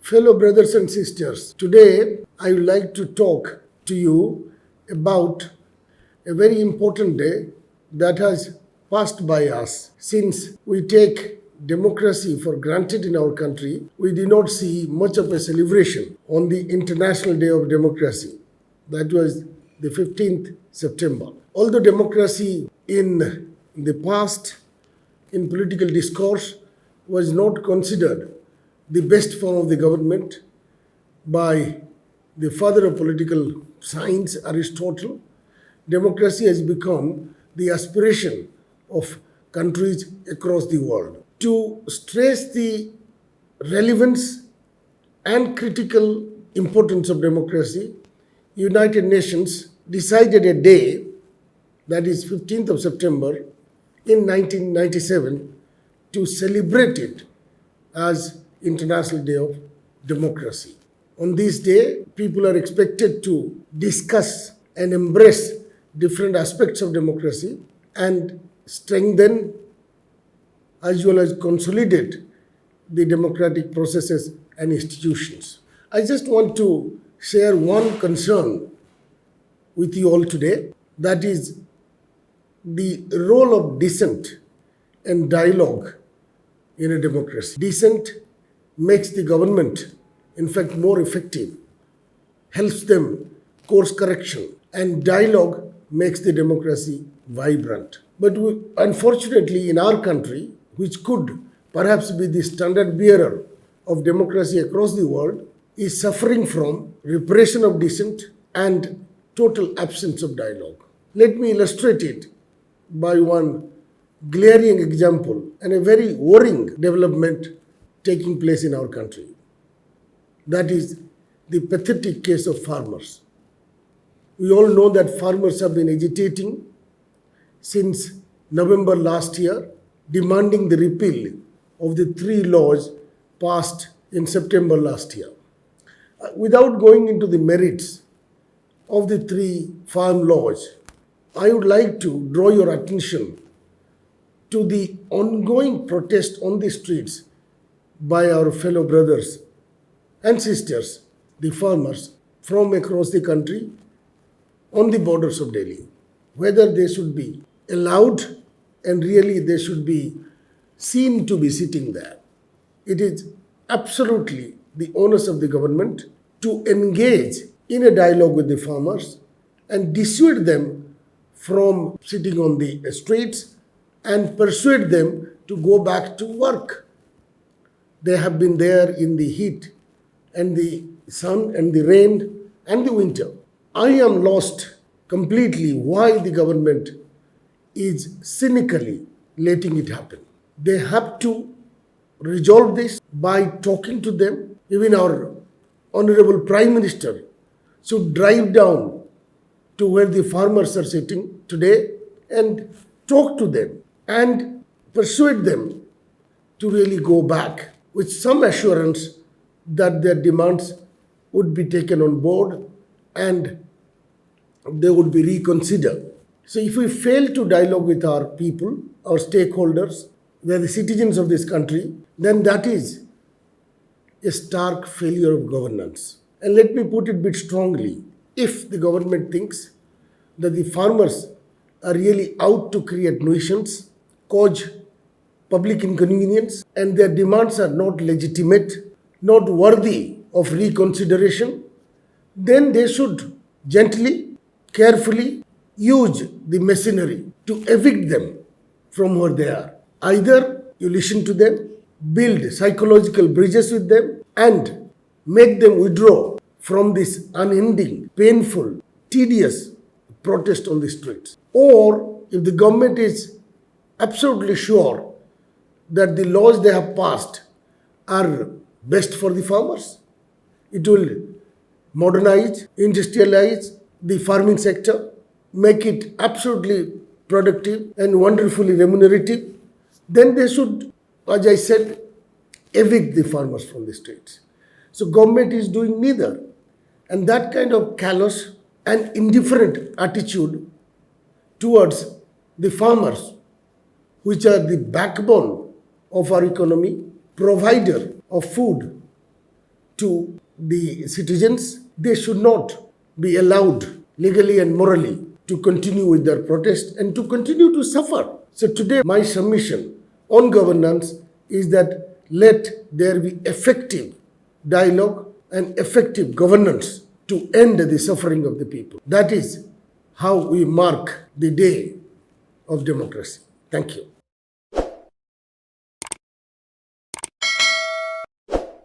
Fellow brothers and sisters, today I would like to talk to you about a very important day that has passed by us. Since we take democracy for granted in our country, we do not see much of a celebration on the International Day of Democracy. That was the 15th September. Although democracy in the past, in political discourse, was not considered the best form of the government by the father of political science, Aristotle, democracy has become the aspiration of countries across the world. To stress the relevance and critical importance of democracy, United Nations decided a day, that is 15th of September in 1997, to celebrate it as International Day of Democracy. On this day, people are expected to discuss and embrace different aspects of democracy and strengthen as well as consolidate the democratic processes and institutions. I just want to share one concern with you all today, that is the role of dissent and dialogue in a democracy. Dissent makes the government, in fact, more effective, helps them course correction, and dialogue makes the democracy vibrant. But unfortunately, in our country, which could perhaps be the standard bearer of democracy across the world, is suffering from repression of dissent and total absence of dialogue. Let me illustrate it by one glaring example and a very worrying development taking place in our country. That is the pathetic case of farmers. We all know that farmers have been agitating since November last year, demanding the repeal of the 3 laws passed in September last year. Without going into the merits of the 3 farm laws, I would like to draw your attention to the ongoing protest on the streets by our fellow brothers and sisters, the farmers from across the country on the borders of Delhi. Whether they should be allowed and really they should be seen to be sitting there. It is absolutely the onus of the government to engage in a dialogue with the farmers and dissuade them from sitting on the streets and persuade them to go back to work. They have been there in the heat and the sun and the rain and the winter. I am lost completely why the government is cynically letting it happen. They have to resolve this by talking to them. Even our Honorable Prime Minister should drive down to where the farmers are sitting today and talk to them and persuade them to really go back with some assurance that their demands would be taken on board and they would be reconsidered. So if we fail to dialogue with our people, our stakeholders, they are the citizens of this country, then that is a stark failure of governance. And let me put it a bit strongly. If the government thinks that the farmers are really out to create nuisance, cause public inconvenience, and their demands are not legitimate, not worthy of reconsideration, then they should gently, carefully use the machinery to evict them from where they are. Either you listen to them, build psychological bridges with them, and make them withdraw from this unending, painful, tedious protest on the streets. Or if the government is absolutely sure that the laws they have passed are best for the farmers, it will modernize, industrialize the farming sector, make it absolutely productive and wonderfully remunerative, then they should, as I said, evict the farmers from the streets. So government is doing neither. And that kind of callous and indifferent attitude towards the farmers, which are the backbone of our economy, provider of food to the citizens. They should not be allowed legally and morally to continue with their protest and to continue to suffer. So today my submission on governance is that let there be effective dialogue and effective governance to end the suffering of the people. That is how we mark the day of democracy. Thank you.